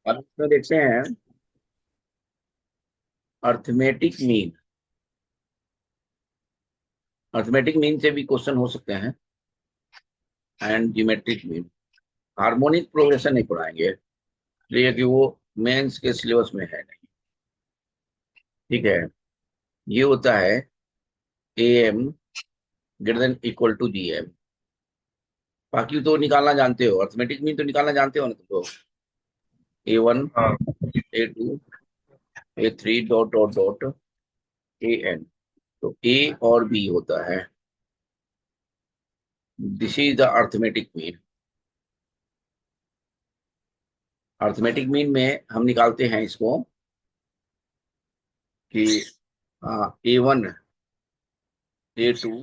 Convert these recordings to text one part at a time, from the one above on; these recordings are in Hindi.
अब इसमें देखते हैं अर्थमेटिक मीन। अर्थमेटिक मीन से भी क्वेश्चन हो सकते हैं and geometric mean. Harmonic progression नहीं पढ़ाएंगे इसलिए कि वो मेंस के सिलेबस में है नहीं। ठीक है, ये होता है A M greater than equal to G M. बाकी तो निकालना जानते हो, अर्थमेटिक मीन तो निकालना जानते हो ना तुम लोग। A1 हाँ। A2 A3 dot dot dot AN। तो ए और बी होता है, this is the arithmetic mean. Arithmetic mean में हम निकालते हैं इसको कि A1 A2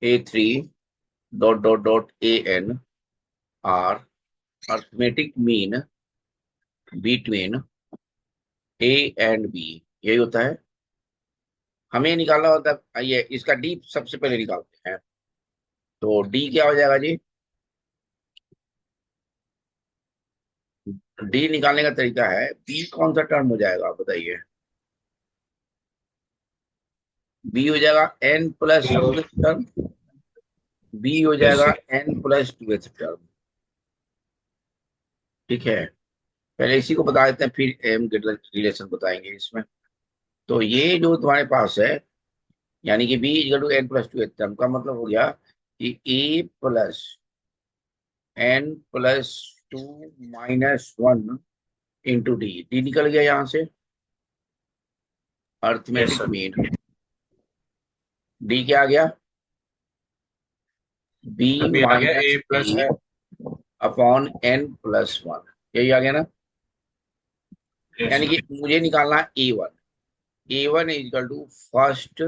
A3 dot dot dot AN are arithmetic mean between A and b. यही होता है। हमें निकालना होता है ये, इसका डी सबसे पहले निकालते हैं। तो डी क्या हो जाएगा जी? डी निकालने का तरीका है, बी कौन सा टर्म हो जाएगा आप बताइए? बी हो जाएगा n plus two term. B हो यस जाएगा sir. N plus two term. ठीक है, पहले इसी को बता देते हैं फिर एम के रिलेशन बताएंगे इसमें। तो ये जो तुम्हारे पास है, यानी कि B equal to N plus two term का मतलब हो गया कि A plus N plus two minus one into D. D निकल गया यहाँ से, yes arithmetic sir. Mean. D क्या आ गया? बी अभी आ गया minus A plus A upon N plus one. यही आ गया ना? यस यानी कि सर। मुझे निकालना है A1। A1 equal to first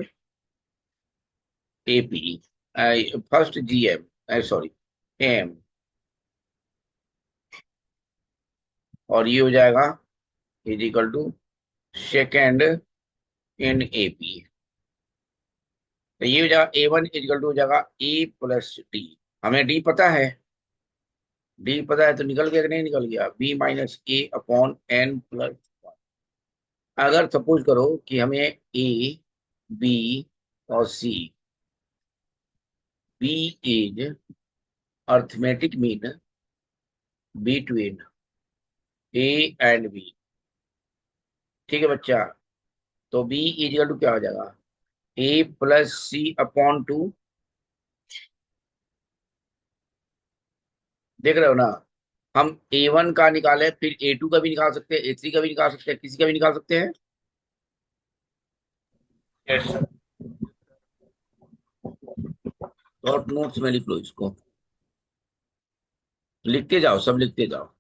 AP, first GM, sorry AM। और ये हो जाएगा is equal to second in AP। तो ये हो जाएगा A1 इक्वल टू हो जाएगा A प्लस डी। हमें डी पता है, डी पता है तो निकल गया कि नहीं निकल गया? B minus A upon N plus. अगर सपोज करो कि हमें ए बी और C, B is arithmetic mean between A and B. ठीक है बच्चा, तो बी इजिकल टू क्या हो जाएगा? A plus C upon two. देख रहे हो ना? हम A1 का निकाले, फिर A2 का भी निकाल सकते हैं, A3 का भी निकाल सकते हैं, किसी का भी निकाल सकते हैं। Yes sir. शॉर्ट नोट्स में लिख लो इसको, लिखते जाओ, सब लिखते जाओ।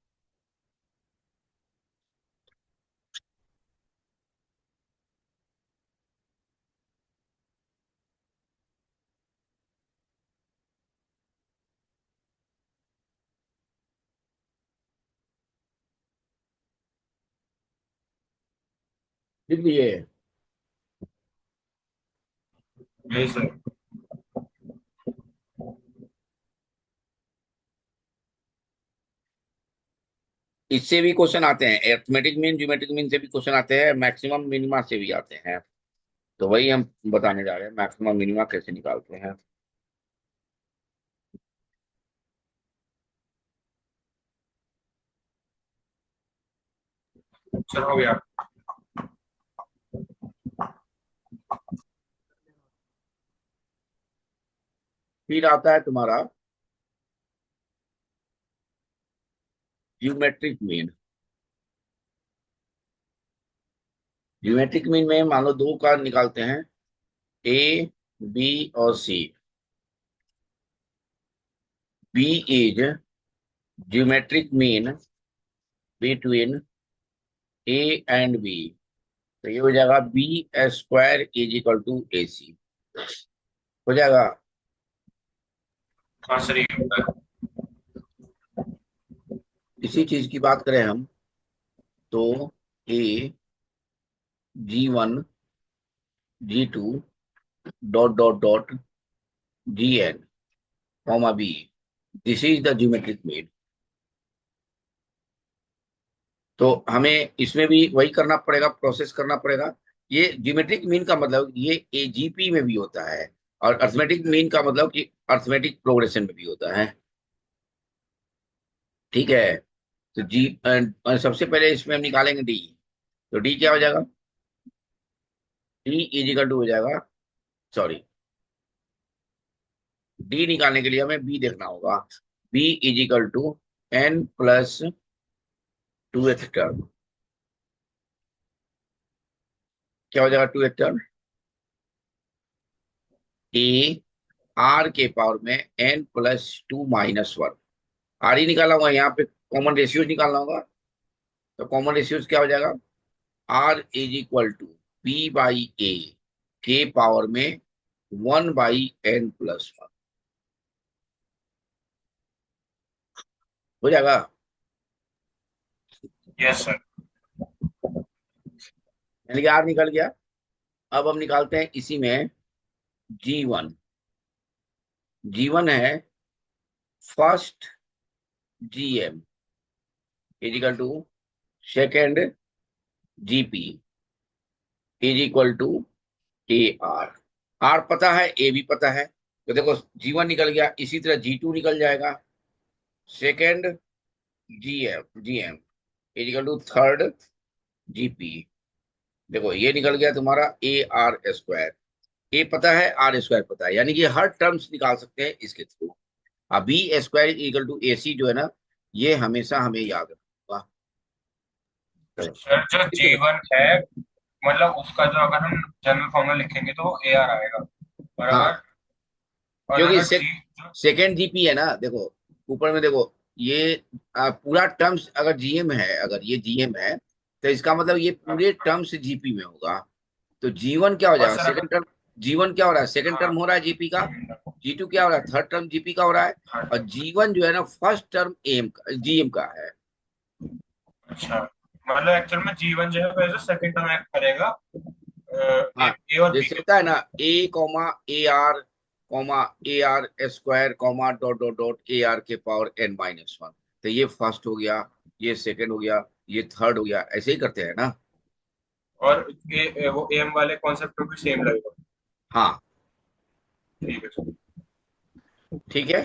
लिख लिए? Yes sir. इससे भी क्वेश्चन आते हैं, अरिथमेटिक मीन ज्योमेट्रिक मीन से भी क्वेश्चन आते हैं, मैक्सिमम मिनिमा से भी आते हैं। तो वही हम बताने जा रहे हैं, मैक्सिमम मिनिमा कैसे निकालते हैं। सर हो गया। फिर आता है तुम्हारा ज्योमेट्रिक मीन। ज्योमेट्रिक मीन में मान लो दो का निकालते हैं, ए बी और C. B is geometric mean between A and B. तो ये हो जाएगा B square is equal to AC। हो जाएगा। हाँ सर, ये होता है। इसी चीज की बात करें हम तो a G1 G2 dot dot dot GN comma b, this is the geometric mean. तो हमें इसमें भी वही करना पड़ेगा, प्रोसेस करना पड़ेगा। ये ज्योमेट्रिक मीन का मतलब ये एजीपी में भी होता है, और अर्थमेटिक मीन का मतलब कि अर्थमेटिक प्रोग्रेशन में भी होता है। ठीक है। तो सबसे पहले इसमें हम निकालेंगे डी। तो डी क्या हो जाएगा? डी इजिकल टू हो जाएगा, सॉरी, डी निकालने के लिए हमें बी देखना होगा। B equal to N plus two x term. क्या हो जाएगा two x term? A R के पावर में N plus two minus one. R ही निकाला होगा, यहाँ पे कॉमन रेशियोज निकालना होगा। तो कॉमन रेशियोज क्या हो जाएगा? R is equal to P by A के पावर में one by N plus one. हो जाएगा। Yes sir. यानी कि आर निकल गया। अब हम निकालते हैं इसी में जी वन। जी वन है first GM is equal to second GP is equal to a r. R पता है, ए भी पता है, तो देखो जी वन निकल गया, इसी तरह जी टू निकल जाएगा, second GM is equal to third GP. देखो ये निकल गया तुम्हारा ए आर स्क्वायर। ए पता है, आर स्क्वायर पता है, यानी कि हर टर्म्स निकाल सकते हैं इसके थ्रू। अब बी स्क्वायर इक्वल टू ए सी जो है ना, ये हमेशा हमें याद रखना होगा। सर जो ठीक है। जीवन है, मतलब उसका जो अगर हम जनरल फॉर्मूला लिखेंगे तो वो ए आर आएगा। और हाँ, क्योंकि अगर जी जो सेकेंड जीपी है ना, देखो ऊपर में देखो, ये पूरा टर्म्स अगर जीएम है, अगर ये जीएम है, तो इसका मतलब ये पूरे टर्म्स जीपी में होगा। तो जीवन क्या हो और जाएगा? सर सेकंड अगर टर्म जीवन क्या हो रहा है? सेकंड हाँ टर्म हो रहा है जीपी का। हम्म, जी टू क्या हो रहा है? थर्ड टर्म जीपी का हो रहा है। हाँ, और जीवन जो है ना, फर्स्ट टर्म एम का, जीएम का है। अच्छा, मतलब एक्चुअल में जीवन जो है वैसे सेकंड टर्म एक्ट करेगा हाँ, ए और बी जैसे के होता है ऊपर। ना, A comma A R comma A R square comma dot dot dot A R के पावर एन माइनस वन। तो ये फर्स्ट हो गया, ये सेकंड हो गया, ये थर्ड हो गया, ऐसे ही करते हैं ना। और वो एम वाले कॉन्सेप्ट में भी सेम लगेगा। हाँ, ठीक है सर। ठीक है।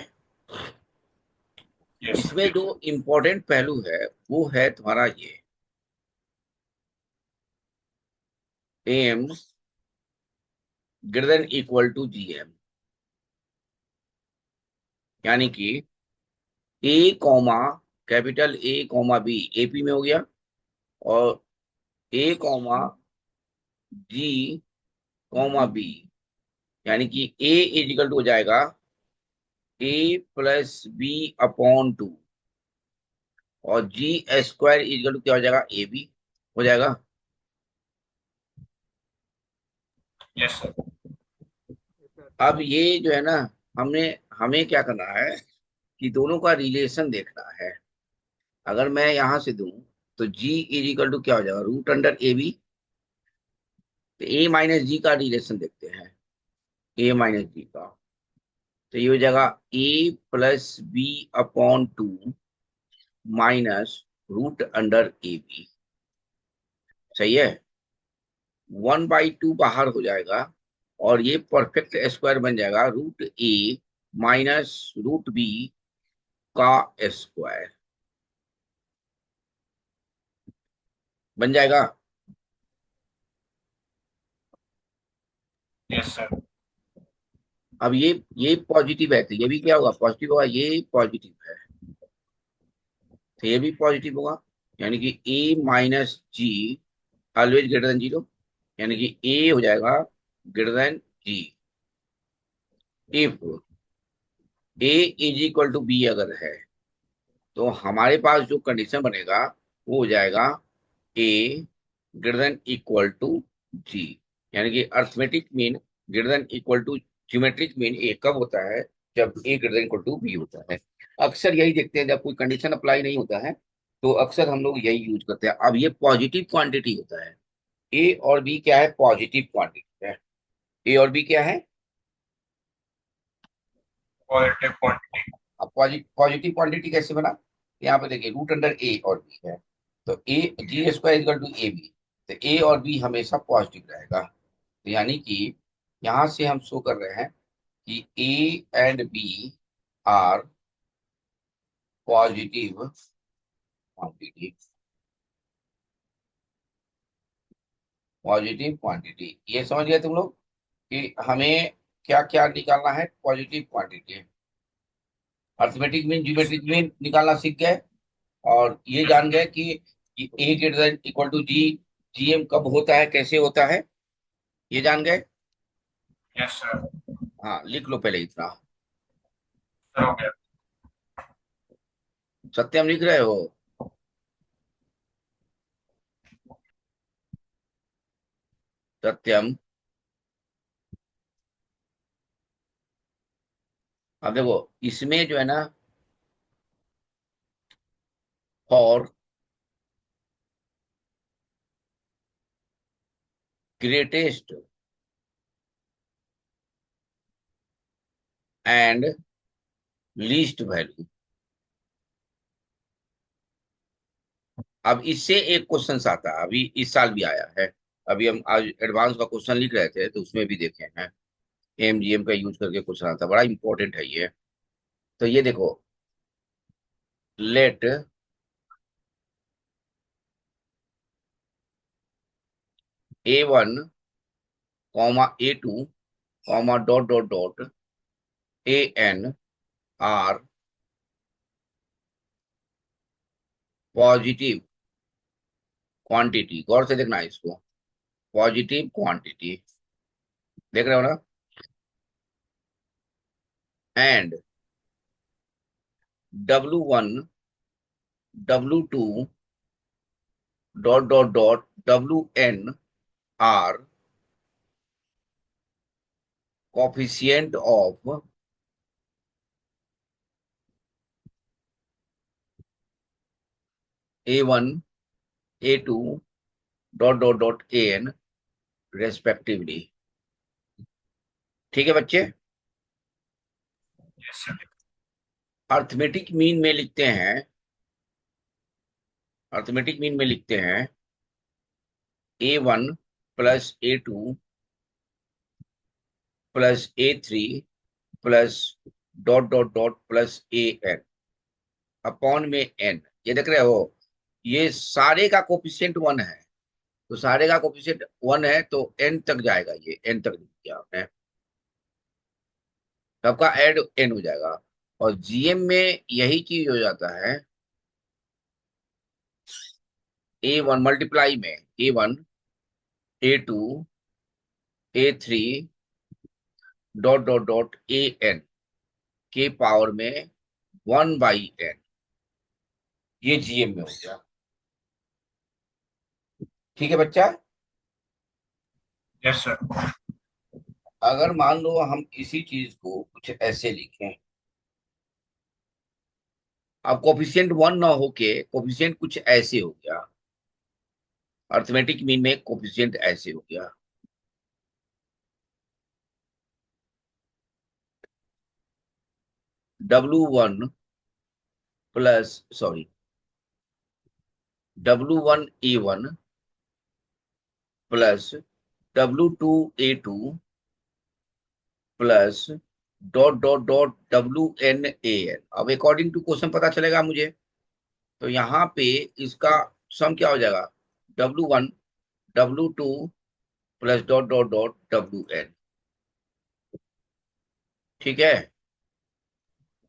यस सर, इसमें ठीक जो है। इम्पोर्टेंट पहलू है वो है तुम्हारा ये M greater than equal to G M. यानी कि A comma capital A comma B AP में हो गया, और A comma G comma B, यानी कि ए इजिकल टू हो जाएगा A plus B upon two, और जी स्क्वायर इजिकल टू क्या हो जाएगा? ए बी हो जाएगा। Yes sir. अब ये जो है ना, हमने हमें क्या करना है कि दोनों का रिलेशन देखना है। अगर मैं यहां से दूं तो जी इजिकल टू क्या हो जाएगा? Root under A B. तो ए माइनस जी का रिलेशन देखते हैं, ए माइनस जी का। तो ये हो जाएगा A plus B upon two minus root under A B. सही है। वन बाई टू बाहर हो जाएगा, और ये परफेक्ट स्क्वायर बन जाएगा रूट ए माइनस रूट बी का स्क्वायर बन जाएगा। Yes sir. अब ये पॉजिटिव है, तो ये भी क्या होगा? पॉजिटिव होगा। ये पॉजिटिव है, तो ये भी पॉजिटिव होगा। यानी कि a minus g always greater than zero, यानी कि ए हो जाएगा greater than g. If a is equal to b अगर है, तो हमारे पास जो कंडीशन बनेगा वो हो जाएगा A greater than equal to G. यानी कि arithmetic mean greater than equal to geometric mean A कब होता है? जब A greater than equal to B होता है। अक्सर यही देखते हैं, जब कोई कंडीशन अप्लाई नहीं होता है तो अक्सर हम लोग यही यूज करते हैं। अब ये पॉजिटिव क्वांटिटी होता है। ए और बी क्या है? पॉजिटिव क्वांटिटी है। ए और बी क्या है? Positive quantity. अब पॉजिटिव क्वांटिटी कैसे बना? यहाँ पे देखिए रूट अंडर ए और बी है, तो A G square equal to A B, तो ए और बी हमेशा पॉजिटिव रहेगा। तो यानी कि यहां से हम शो कर रहे हैं कि a and b are positive quantity, positive quantity. ये समझ गए तुम लोग कि हमें क्या क्या निकालना है, positive quantity. Arithmetic mean geometric mean निकालना सीख गए, और ये यस जान गए कि A greater than equal to G, GM कब होता है, कैसे होता है, ये जान गए। Yes sir. हाँ, लिख लो पहले इतना। सर हो गया। सत्यम लिख रहे हो? सत्यम, अब देखो इसमें जो है ना, for greatest and least value, अब इससे एक क्वेश्चन आता है, अभी इस साल भी आया है। अभी हम आज एडवांस का क्वेश्चन लिख रहे थे, तो उसमें भी देखे हैं, एमजीएम का यूज करके क्वेश्चन आता है, बड़ा इंपॉर्टेंट है ये। तो ये देखो, let A1 comma A2 comma dot dot dot AN are positive quantity, गौर से देखना है इसको, पॉजिटिव क्वांटिटी, देख रहे हो ना, and W1 W2 dot dot dot WN are coefficient of A1 A2 dot dot dot AN respectively. ठीक है बच्चे? Yes sir. अर्थमेटिक मीन में लिखते हैं, अर्थमेटिक मीन में लिखते हैं A1 plus A2 plus A3 plus dot dot dot plus AN upon में N। ये देख रहे हो, ये सारे का कोफिशिएंट 1 है, तो सारे का कोफिशिएंट 1 है, तो N तक जाएगा, ये N तक लिख दिया आपने, सबका ऐड N हो जाएगा। और जीएम में यही चीज हो जाता है, A1 मल्टीप्लाई में A1 A2 A3 dot dot dot AN के पावर में 1/n, ये जीएम में हो गया। ठीक है बच्चा? Yes sir. अगर मान लो हम इसी चीज को कुछ ऐसे लिखें, अब कोफिशिएंट 1 ना होके कोफिशिएंट कुछ ऐसे हो गया, अर्थमेटिक मीन में कोफिशिएंट ऐसे हो गया, W1 plus sorry W1 A1 plus W2 A2 plus dot dot dot WN AN। अब अकॉर्डिंग टू क्वेश्चन पता चलेगा मुझे, तो यहाँ पे इसका सम क्या हो जाएगा, W1 W2 plus dot dot dot WN। ठीक है?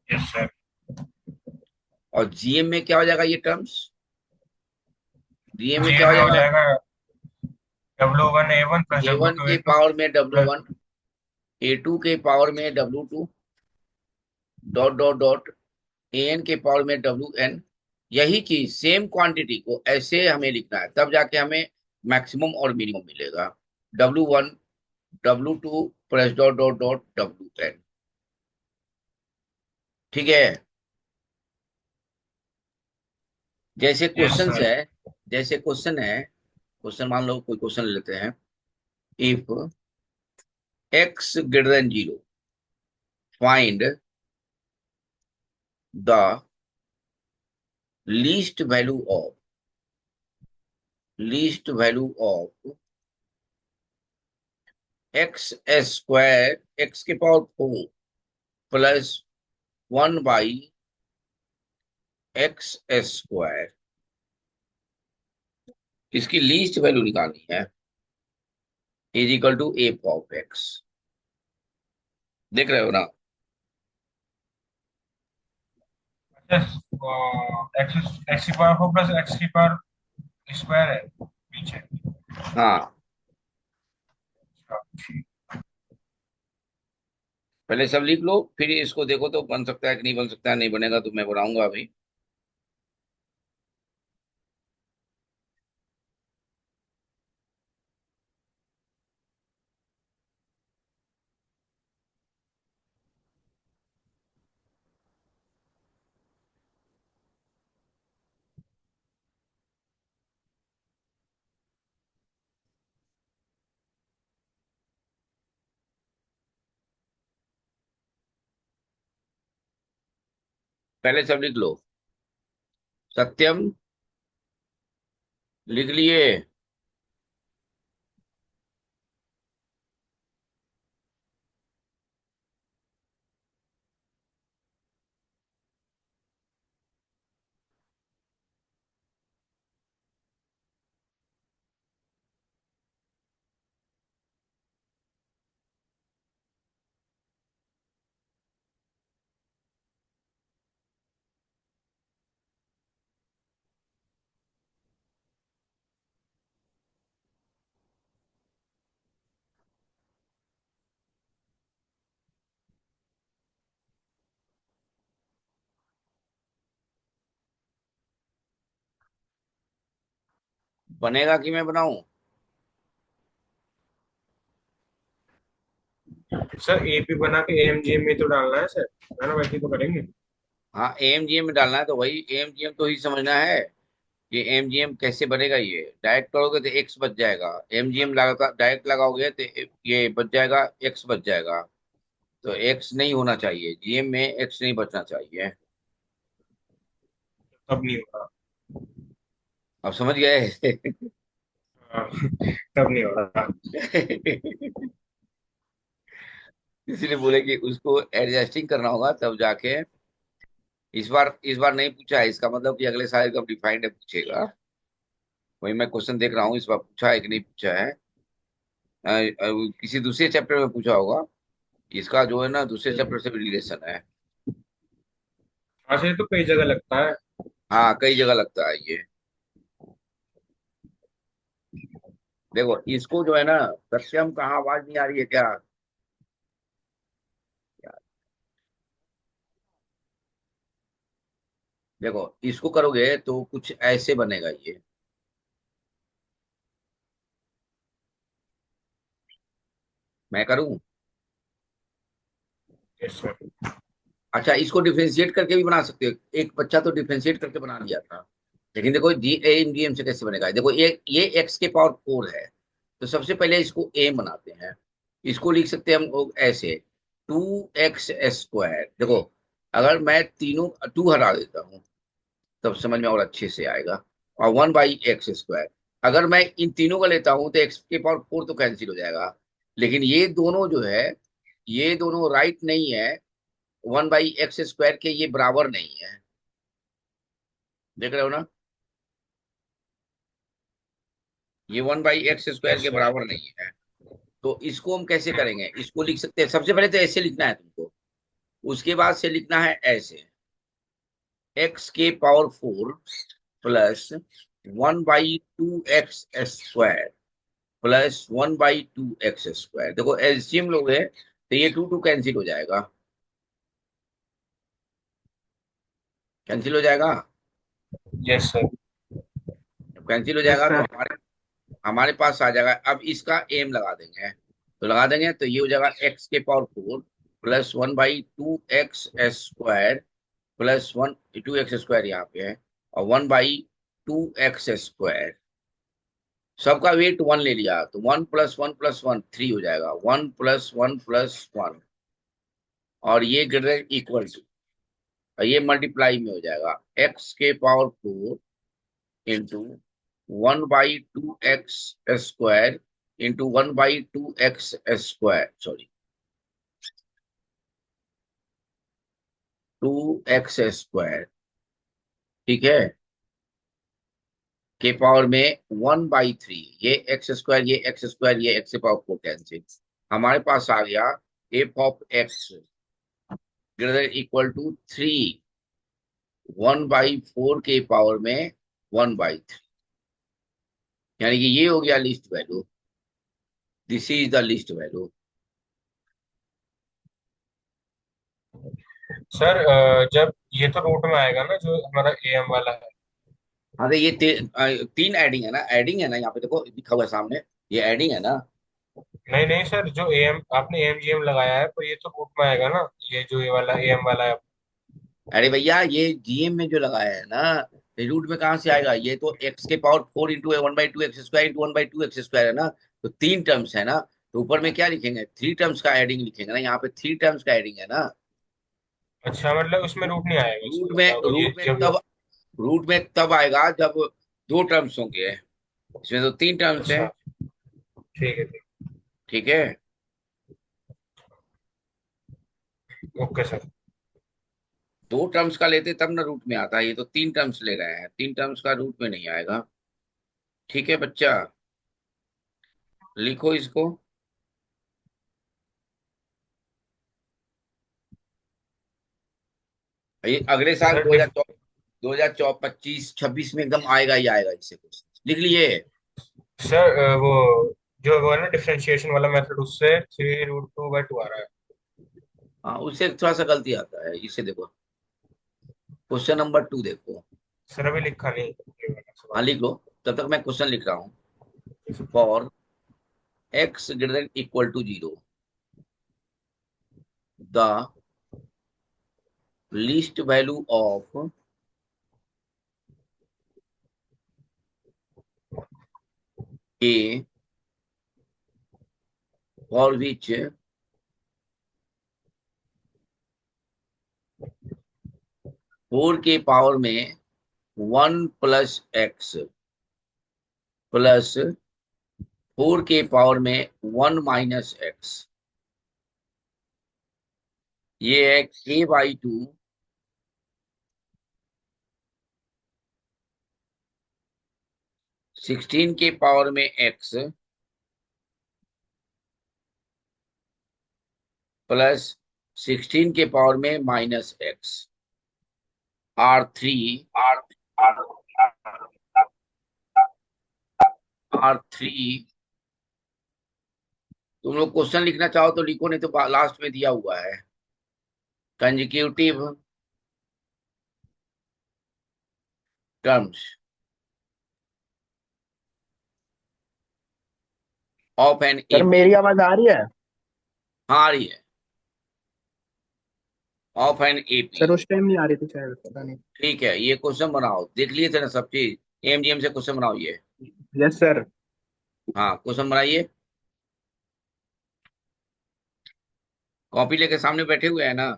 Yes sir. और जीएम में क्या हो जाएगा ये टर्म्स, जीएम में क्या जीएम हो में हो जाएगा, जाएगा W1 A1 plus W A1 to के ए टू पावर में प्लस। W1, A2 के पावर में W2 dot dot dot AN के पावर में WN। यही चीज सेम क्वांटिटी को ऐसे हमें लिखना है, तब जाके हमें मैक्सिमम और मिनिमम मिलेगा, W1 W2 plus dot dot dot WN। ठीक है? जैसे यस क्वेश्चन सर। है, जैसे क्वेश्चन है, क्वेश्चन मान लो कोई क्वेश्चन लेते हैं, if x greater than 0 find the least value of least value of x square x के power 4 plus 1 by x square, इसकी लीस्ट वैल्यू निकालनी है, is equal to A of x. देख रहे हो ना? एक्स एक्स की पावर 4 प्लस एक्स की पावर स्क्वायर है पीछे। हाँ, अच्छा, ठीक। पहले सब लिख लो, फिर इसको देखो तो बन सकता है कि नहीं बन सकता है। नहीं बनेगा तो मैं बनाऊंगा अभी। पहले सब लिख लो। सत्यम, लिख लिए? बनेगा कि मैं बनाऊं? सर एपी बना के एमजीएम में तो डालना है सर, है ना? वैसे ही तो करेंगे। हाँ, एमजीएम में डालना है तो वही एमजीएम तो ही समझना है कि एमजीएम कैसे बनेगा। ये डायरेक्ट करोगे तो एक्स बच जाएगा, एमजीएम लगा डायरेक्ट लगाओगे तो ये बच जाएगा, एक्स बच जाएगा। तो एक्स नहीं होना चाहिए, जीएम में एक्स नहीं बचना चाहिए। तब नहीं होगा। अब समझ गए? हाँ, तब नहीं होगा। इसीलिए बोले कि उसको एडजस्टिंग करना होगा तब जाके। इस बार नहीं पूछा है, इसका मतलब कि अगले साल कब डिफाइंड है पूछेगा। वही मैं क्वेश्चन देख रहा हूँ, इस बार पूछा है कि नहीं पूछा है। किसी दूसरे चैप्टर में पूछा होगा। इसका जो है ना दूसरे चैप्टर से भी रिलेशन है। हाँ सर, ये तो कई जगह लगता है। हाँ, कई जगह लगता है ये। देखो इसको जो है ना, सत्यम कहाँ, आवाज नहीं आ रही है क्या? देखो इसको करोगे तो कुछ ऐसे बनेगा ये। मैं करूं? Yes sir. अच्छा, इसको डिफरेंशिएट करके भी बना सकते हो। एक बच्चा तो डिफरेंशिएट करके बना दिया था। लेकिन देखो जी एम जी एम से कैसे बनेगा। देखो ये एक्स के पावर 4 है, तो सबसे पहले इसको एम बनाते हैं। इसको लिख सकते हैं हम लोग ऐसे, 2x स्क्वायर। देखो अगर मैं तीनों 2 हटा देता हूँ तब समझ में और अच्छे से आएगा। और 1 बाई एक्स स्क्वायर, अगर मैं इन तीनों का लेता हूँ तो एक्स के पावर 4 तो कैंसिल हो जाएगा। लेकिन ये दोनों जो है, ये दोनों राइट नहीं है। 1 बाई एक्स स्क्वायर के ये बराबर नहीं है। देख रहे हो ना? ये 1 बाई एक्स स्क्वायर यस के सर। बराबर नहीं है। तो इसको हम कैसे करेंगे? इसको लिख सकते हैं, सबसे पहले तो ऐसे लिखना है तुमको। उसके बाद से लिखना है ऐसे, एक्स के power 4 plus 1/2x² plus 1/2x²। देखो एलसीएम लोगे तो ये 2 2 कैंसिल हो जाएगा। कैंसिल हो जाएगा। Yes sir. कैंसिल हो यस जाएगा तो सर। हमारे हमारे पास आ जाएगा। अब इसका एम लगा देंगे, तो लगा देंगे तो ये हो जाएगा एक्स के power 4 plus 1/2x² plus 2x² यहाँ पे है, और 1/2x²। सबका वेट 1 ले लिया तो 1 + 1 + 1 3 हो जाएगा, 1 + 1 + 1। और ये ग्रेटर इक्वल टू, ये मल्टीप्लाई में हो जाएगा, एक्स के power 4 into 1/2x² into 1/2x², sorry 2x², ठीक है, के पावर में 1/3, ये एक्स पावर 4 कैंसिल, हमारे पास आ गया f of x greater equal to 3, 1/4 के पावर में 1/3, यानी कि ये हो गया least value, this is the least value. Sir जब ये तो रूट में आएगा ना जो हमारा एम वाला है। हाँ तो ये तीन एडिंग है ना, एडिंग है ना, यहाँ पे देखो लिखा हुआ है सामने, ये एडिंग है ना। नहीं नहीं सर, जो एम आपने एम जी एम लगाया है तो ये तो रूट में आएगा ना, ये जो ये वाला एम वाला है। अरे भैया ये जीएम में जो लगाया है ना, रूट में कहाँ से आएगा, ये तो एक्स के power 4 into 1/2x² into 1/2x² है ना, तो तीन टर्म्स है ना, तो ऊपर में क्या लिखेंगे, थ्री टर्म्स का एडिंग लिखेंगे ना, यहाँ पे थ्री टर्म्स का एडिंग है ना। अच्छा, मतलब उसमें रूट नहीं आएगा रूट इसका में मतलब, ये रूट में जब। तब रूट में तब आएगा जब दो टर्म्स होंगे, इसमें तो तीन टर्म्स है, अच्छा, ठीक है ठीक। ठीक है। Okay sir. दो टर्म्स का लेते तब ना रूट में आता है, ये तो तीन टर्म्स ले रहे हैं, तीन टर्म्स का रूट में नहीं आएगा, ठीक है बच्चा, लिखो इसको। ये अगले साल सर 2025-26 में एकदम आएगा ही आएगा, इससे कुछ लिख लिए। सर वो जो वो है ना डिफरेंशिएशन वाला मेथड, उससे 3√2/2 आ रहा है। हाँ उससे थोड़ा सा गलती आता है, इसे देखो, क्वेश्चन नंबर 2 देखो। सर अभी लिखा नहीं ये वाला हाँ सवाल। लिख लो, तब तक मैं क्वेश्चन लिख रहा हूँ। For x greater equal to 0, the least value of a for which 4 के पावर में 1+x प्लस 4 के पावर में 1 - x, ये है k/2 16 के पावर में x प्लस 16 के पावर में -x, R3, R3। तुम लोग क्वेश्चन लिखना चाहो तो लिखो, नहीं तो लास्ट में दिया हुआ है, consecutive terms of an sir AP. मेरी आवाज आ रही है? हाँ आ रही है, ऑफ एन एपी, सर उस टाइम नहीं आ रही थी शायद, पता नहीं। ठीक है, ये क्वेश्चन बनाओ, देख लिए थे ना सब चीज, एमजीएम से क्वेश्चन बनाओ ये। Yes sir. हाँ क्वेश्चन बनाइए, कॉपी लेके सामने बैठे हुए हैं ना।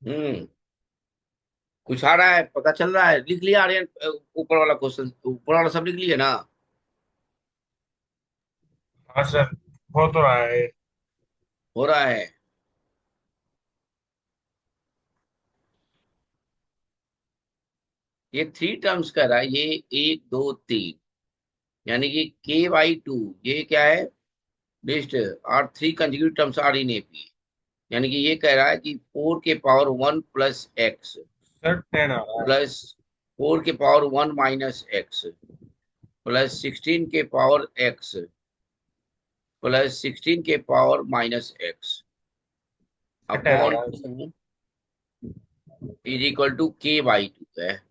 हम्म। कुछ आ रहा है, पता चल रहा है, लिख लिया आर्यन? ऊपर वाला क्वेश्चन, ऊपर वाला सब लिख लिए ना? हाँ सर, हो तो रहा है। हो रहा है। ये थ्री टर्म्स कह रहा है, ये एक दो तीन, यानी कि k/2, ये क्या है? List are three consecutive terms are in AP, यानी कि ये कह रहा है कि 4 के पावर 1 प्लस एक्स सर 10 आ रहा है। प्लस 4 के पावर 1 माइनस एक्स प्लस 16 के पावर x प्लस 16 के पावर माइनस एक्स 10 आ अपॉन रहा है sir. 2 is equal to k/2 है।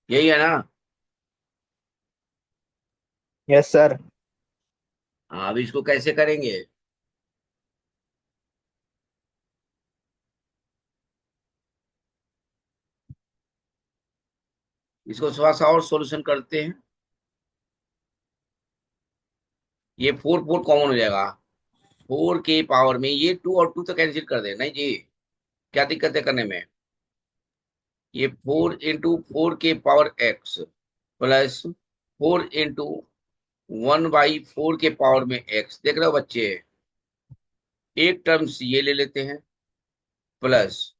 यही है ना? Yes sir. हाँ, अब इसको कैसे करेंगे? इसको थोड़ा सा और सॉल्यूशन करते हैं। ये 4 4 कॉमन हो जाएगा। 4 के पावर में ये 2 और 2 तो कैंसिल कर दे, नहीं जी? क्या दिक्कत है करने में? ये 4 × 4 के पावर x प्लस 4 × 1/4 के पावर में x, देख रहे हो बच्चे? एक टर्म्स ये ले लेते हैं, प्लस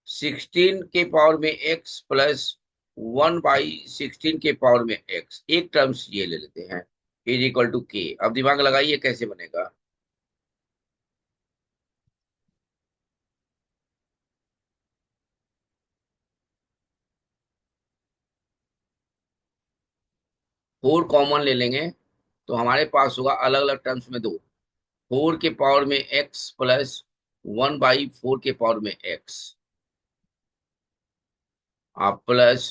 16 के पावर में x प्लस 1/16 के पावर में x, एक टर्म्स ये ले लेते हैं, इज इक्वल टू k। अब दिमाग लगाइए कैसे बनेगा। 4 कॉमन ले लेंगे तो हमारे पास होगा अलग अलग टर्म्स में दो, 4 के पावर में x प्लस 1/4 के पावर में x, आप प्लस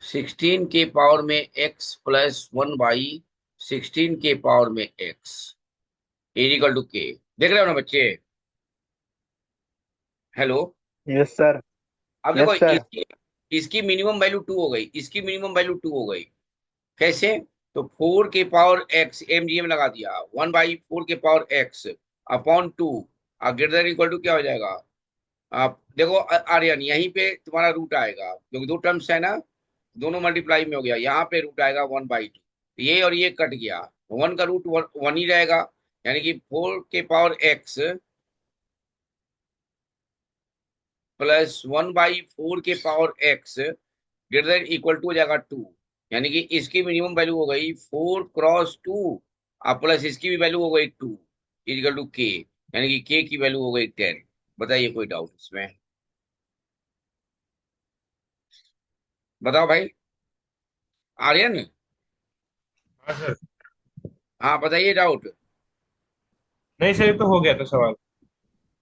16 के पावर में x प्लस 1/16 के पावर में x is equal to k। देख रहे हो ना बच्चे? हेलो? Yes sir. अब देखो, यस सर। इसकी इसकी मिनिमम वैल्यू 2 हो गई, इसकी मिनिमम वैल्यू 2 हो गई। कैसे? तो 4 के पावर x mgm लगा दिया, 1/4 के power x upon 2, greater than equal to क्या हो जाएगा? आप देखो आर्यन, यहीं पे तुम्हारा रूट आएगा क्योंकि दो टर्म्स है ना, दोनों मल्टीप्लाई में हो गया, यहाँ पे रूट आएगा 1/2, ये और ये कट गया, 1 का रूट 1 ही रहेगा, यानी कि 4 के पावर x प्लस 1/4 के power x greater than equal to हो जाएगा 2, यानी कि इसकी मिनिमम वैल्यू हो गई 4 × 2 प्लस इसकी भी वैल्यू हो गई 2 इक्वल टू k, यानी कि k की वैल्यू हो गई 10। बताइए, कोई डाउट इसमें? बताओ भाई आर्यन। हाँ सर। हाँ बताइए डाउट। नहीं सर, ये तो हो गया था सवाल।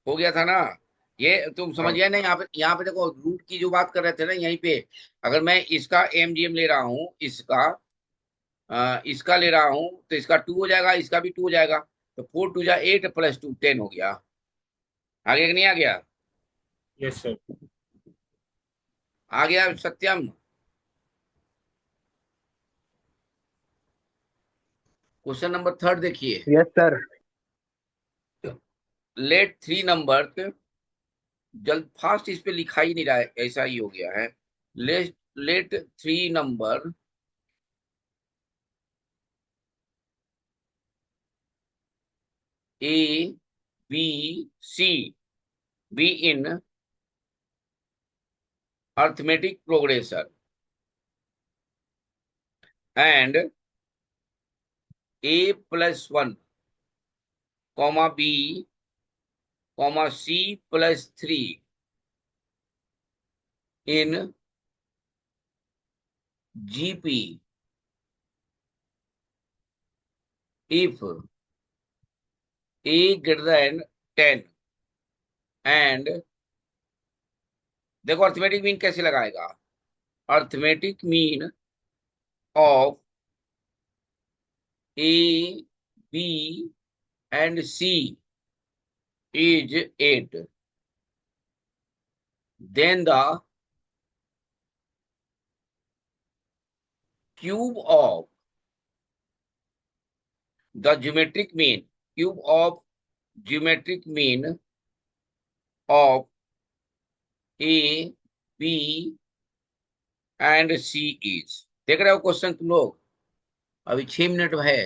हो गया था ना? ये तुम समझ हाँ। गए ना? यहाँ पे देखो, रूट की जो बात कर रहे थे ना यहीं पे, अगर मैं इसका mgm ले रहा हूँ, इसका ले रहा हूँ तो इसका 2 हो जाएगा, इसका भी 2 हो जाएगा, तो 4 × 2 = 8 प्लस 2 10 हो गया। आगे कि नहीं आ गया? Yes sir. आ गया सत्यम? क्वेश्चन नंबर 3 देखिए। Yes sir. लेट 3 नंबर, जल्द फास्ट इस पे लिखा ही नहीं रहा है, ऐसा ही हो गया है। Let 3 number A B C be in arithmetic progression and A+1 comma B comma C+3 in GP if A greater than 10 and, देखो अर्थमेटिक मीन कैसे लगाएगा? Arithmetic mean of A B and C is 8, then the cube of the geometric mean, cube of geometric mean of A B and C is. देख रहे हो क्वेश्चन तुम लोग? अभी 6 मिनट है,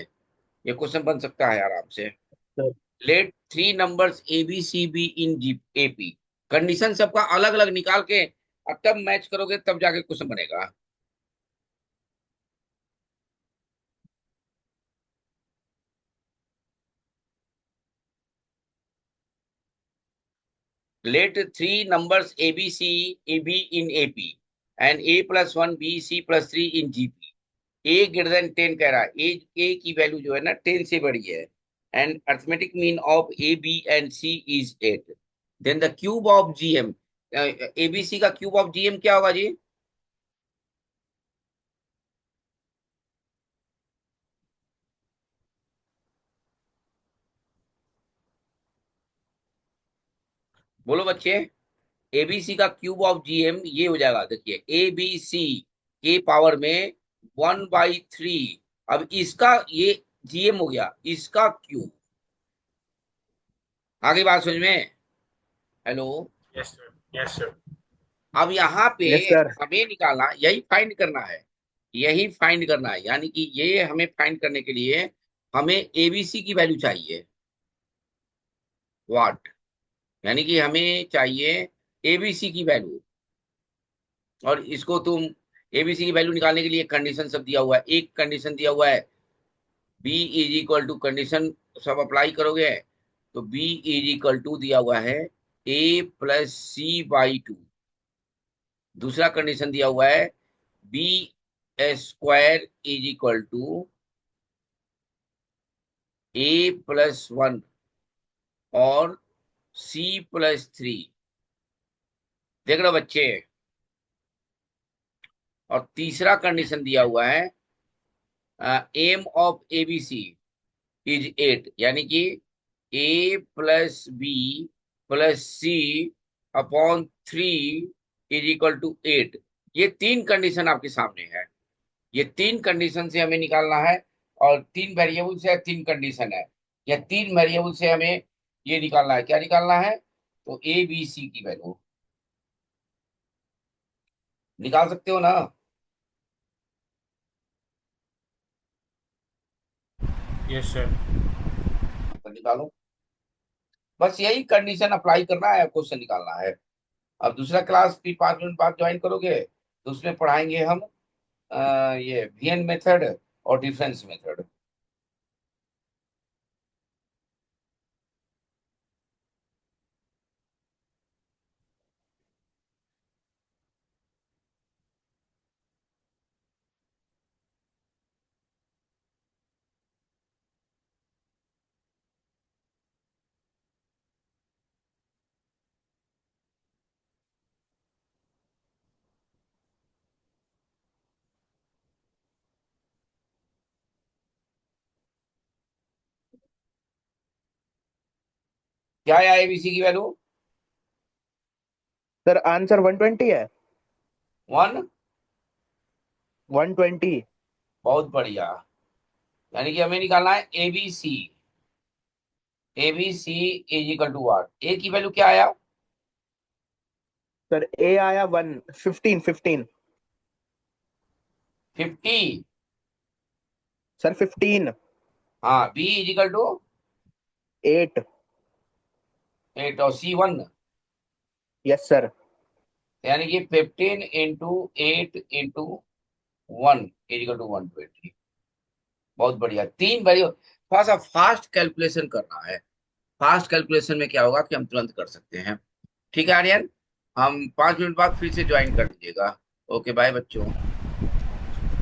ये क्वेश्चन बन सकता है आराम से। Sir let three numbers A B C be in GP. Condition सबका अलग अलग निकाल के और तब मैच करोगे, तब जाके क्वेश्चन बनेगा। Let three numbers A, B, C, A, B in AP and A plus one, B, C plus three in GP. A greater than 10 कह रहा है। A की वैल्यू जो है ना 10 से बड़ी है। And arithmetic mean of A, B and C is 8. Then the cube of GM, ABC का cube of GM क्या होगा जी? बोलो बच्चे। एबीसी का क्यूब ऑफ जीएम ये हो जाएगा, देखिए ए बी सी के पावर में 1/3। अब इसका ये जीएम हो गया, इसका क्यूब। आगे बात समझ में? Hello. Yes sir, yes sir. अब यहाँ पे यस सर। हमें निकालना, यही फाइंड करना है, यही फाइंड करना है। यानी कि ये हमें फाइंड करने के लिए हमें एबीसी की वैल्यू चाहिए। व्हाट? यानी कि हमें चाहिए एबीसी की वैल्यू। और इसको तुम एबीसी की वैल्यू निकालने के लिए कंडीशन सब दिया हुआ है। एक कंडीशन दिया हुआ है, B is equal to, condition सब अप्लाई करोगे तो बी इज इक्वल टू दिया हुआ है A plus C by two. दूसरा कंडीशन दिया हुआ है B square is equal to A plus one और सी प्लस थ्री। देख रहे हो बच्चे? और तीसरा कंडीशन दिया हुआ है एम ऑफ एबीसी इज 8, यानी कि A plus B plus C upon 3 is equal to 8। ये तीन कंडीशन आपके सामने है। ये तीन कंडीशन से हमें निकालना है। और तीन वेरिएबल से तीन कंडीशन है, या तीन वेरिएबल से हमें ये निकालना है। क्या निकालना है? तो ए बी सी की वैल्यू निकाल सकते हो ना? Yes sir. तो निकालो। बस यही कंडीशन अप्लाई करना है, क्वेश्चन निकालना है। अब दूसरा क्लास भी 5 मिनट बाद ज्वाइन करोगे तो उसमें पढ़ाएंगे हम ये वीएन मेथड और डिफरेंस मेथड। क्या है एबीसी की वैल्यू? सर आंसर 120 है। 1। 120। बहुत बढ़िया। यानी कि हमें निकालना है ABC. ABC is equal to what? A की वैल्यू क्या आया? सर ए आया 15। 50। सर 15। हाँ, बी इज इक्वल टू 8। 8 और C1। Yes sir. यानी कि 15 into 8 into 1 is equal to 120। बहुत बढ़िया। तीन वैल्यू। थोड़ा सा फास्ट कैलकुलेशन करना है। फास्ट कैलकुलेशन में क्या होगा कि हम तुरंत कर सकते हैं। ठीक है आर्यन, हम 5 मिनट बाद फिर से ज्वाइन कर लीजिएगा। ओके बाय बच्चों।